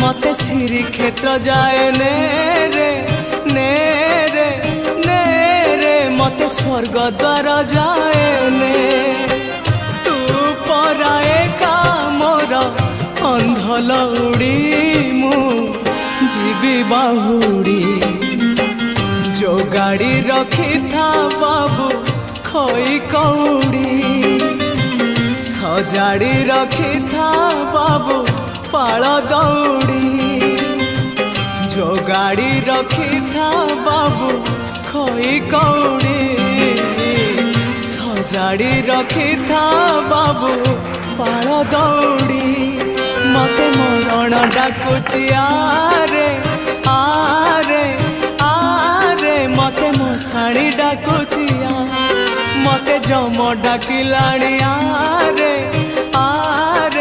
मते श्रीक्षेत्र जाए ने रे ने रे ने रे मते स्वर्ग द्वार जाए ने तू पराए का मोर अंधलौड़ी मु जीवी बाहुड़ी जो गाड़ी रखी था बाबू खोई कौड़ी सजाड़ी रखी था बाबू पाल दौड़ी जो गाड़ी रखी था बाबू खोई कौड़ी सजाड़ी रखी था बाबू पाल दौड़ी मते मरण डाकुची आरे आरे आरे मते मशाणी डाकुची मते जम डाकिलाणी आरे आरे